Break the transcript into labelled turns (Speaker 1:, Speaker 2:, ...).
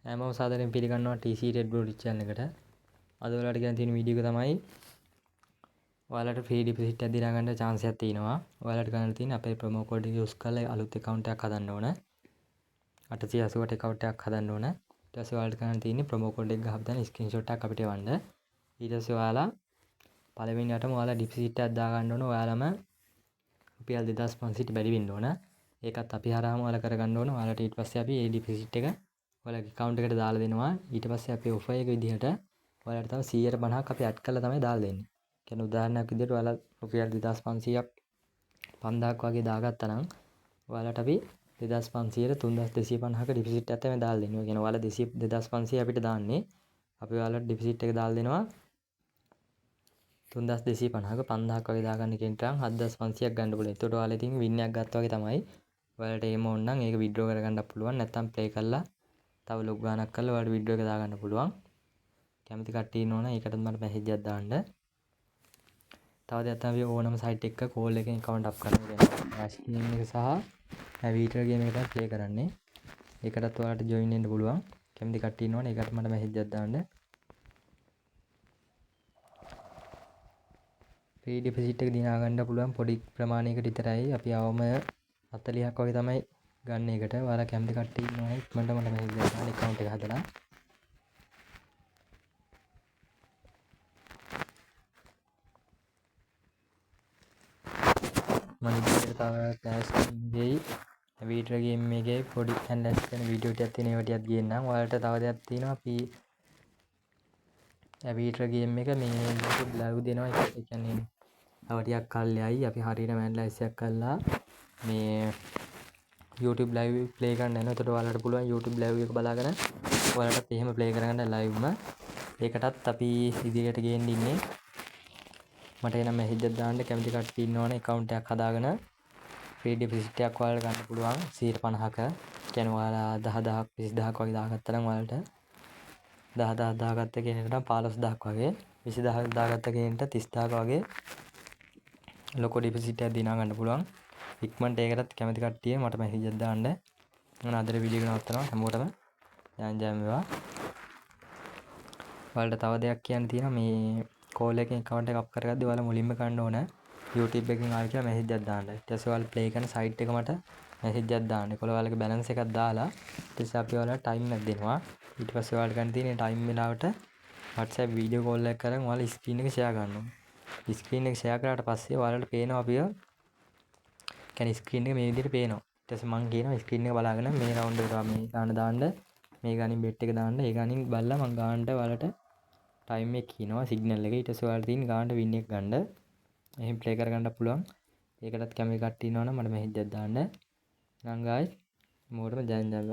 Speaker 1: හැමෝම සාදරයෙන් පිළිගන්නවා TC Red Blue Rich channel එකට. අද ඔයාලට කියන තියෙන වීඩියෝ එක තමයි ඔයාලට free deposit එකක් දිනා ගන්න chance එකක් තියෙනවා. ඔයාලට ගන්න තියෙන්නේ අපේ promo code එක use කරලා අලුත් account එකක් හදන්න ඕන. 888 account එකක් හදන්න ඕන. ඊට පස්සේ ඔයාලට ගන්න තියෙන්නේ promo code එක ගහපු screenshot එකක් අපිට එවන්න. ඊට පස්සේ ඔයාලා පළවෙනියටම ඔයාලා deposit එකක් දා ගන්න ඕන. ඔයාලම රුපියල් 2500ට බැරි වෙන්න ඕන. ඒකත් අපි හරහාම ඔයාලා කරගන්න ඕන. ඔයාලට ඊට පස්සේ අපි මේ deposit එක ඔයාලගේ account එකට දාලා දෙනවා. ඊට පස්සේ අපේ offer එක විදිහට ඔයාලට තව 150ක් අපි add කරලා තමයි දාලා දෙන්නේ. කියන්නේ උදාහරණයක් විදිහට ඔයාලා රුපියල් 2500ක් 5000ක් වගේ දාගත්තා නම් ඔයාලට අපි 2500ට 3250ක deposit එකක් තමයි දාලා දෙන්නේ. ඒ කියන්නේ ඔයාලා 2500 අපිට දාන්නේ. අපි ඔයාලට deposit එක දාලා දෙනවා 3250ක 5000ක් වගේ දාගන්න කෙනෙක්ට 7500ක් ගන්න පුළුවන්. එතකොට ඔයාලා ඉතින් win එකක් ගත්තා වගේ තමයි. ඔයාලට එහෙම ඕන නම් ඒක withdraw කරගන්න පුළුවන්. නැත්නම් play කරලා තව ලොකු ගාණක් කරලා ඔයාලට වීඩියෝ එක දාගන්න පුළුවන්. කැමති කට්ටිය ඉන්නවනම් ඒකටත් මට මැසේජ් එකක් දාන්න. තව දෙයක් තමයි ඕනම සයිට් එකක කෝල් එකෙන් account up කරන්න කියන්නේ. ඩෑෂ් ගේම් එක සහ ඇවිටර් ගේම් එකට ප්ලේ කරන්නේ. ඒකටත් ඔයාලට join වෙන්න පුළුවන්. කැමති කට්ටිය ඉන්නවනම් ඒකට මට මැසේජ් එකක් දාන්න. free deposit එක දිනා ගන්න පුළුවන් පොඩි ප්‍රමාණයකට විතරයි. අපි අවම 40ක් වගේ තමයි ගන්න එකට. ඔයාලා කැමති කට්ටිය ඉන්නවා ඉක්මනට මට මැසේජ් එකක් දාන්න account එක හදලා. මම ඉතින් තව ඩෑෂ් ගේයි ඇවිටර් ගේම් එකේ පොඩි ඇනලයිස් කරන වීඩියෝ ටිකක් තියෙන ඒවා ටිකක් ගේන්නම්. ඔයාලට තව දෙයක් තියෙනවා අපි ඇවිටර් ගේම් එක මේ YouTube live දෙනවා. ඒ කියන්නේ තව ටිකක් කල්යයි අපි හරියටම ඇනලයිස් එකක් කරලා මේ YouTube live play කරන්න යනවා. එතකොට ඔයාලට පුළුවන් YouTube live එක බලාගෙන ඔයාලටත් එහෙම play කරගන්න liveම. ඒකටත් අපි ඉදිරියට ගේන්න ඉන්නේ. මට එනම් මැසේජ් එකක් දාන්න කැමති කට්ටිය ඉන්නවනේ account එකක් හදාගෙන free deposit එකක් ඔයාලට ගන්න පුළුවන් 150ක. කියන්නේ ඔයාලා 10000ක් 20000ක් වගේ දාගත්තා නම් ඔයාලට 10000 දාගත්ත කෙනෙකුට නම් 15000ක් වගේ 20000ක් දාගත්ත කෙනෙකුට 30000ක් වගේ ලොකු deposit එකක් දිනා ගන්න පුළුවන්. ඉක්මනට ඒකටත් කැමති කට්ටිය මට මැසේජ් එකක් දාන්න. මම අදට වීඩියෝ එක නවත්තනවා. හැමෝටම ජයන් වේවා. ඔයාලට තව දෙයක් කියන්න තියෙනවා මේ කෝල් එකෙන් account එක අප් කරගද්දි ඔයාලා මුලින්ම කරන්න ඕන YouTube එකෙන් ආයෙ කියලා මැසේජ් එකක් දාන්න. ඊට පස්සේ ඔයාලා play කරන site එක මට මැසේජ් එකක් දාන්න. ඒකවල ඔයාලගේ balance එකක් දාලා ඊට පස්සේ අපි ඔයාලට time එකක් දෙනවා. ඊට පස්සේ ඔයාලට ගන්න තියෙන time වෙලාවට WhatsApp video call එකක් කරන් ඔයාලා screen එක share කරන්න ඕන. screen එක share කරාට පස්සේ ඔයාලට පේනවා අපිව කියන්නේ screen එක මේ විදිහට පේනවා. ඊට පස්සේ මම කියනවා screen එක බලාගෙන මේ round එක මේ ගාන දාන්න මේ ගානින් bet එක දාන්න. ඒ ගානින් බලලා මම ගානට ඔයාලට time එක කියනවා signal එක. ඊට පස්සේ ඔයාලට තියෙන ගානට win එක ගන්න. එහෙන් play කරගන්න පුළුවන්. ඒකටත් කැමති කට්ටිය ඉන්නවනම් මට මැසේජ් එකක් දාන්න. නම් guys මොකටම ජයන් ජයන්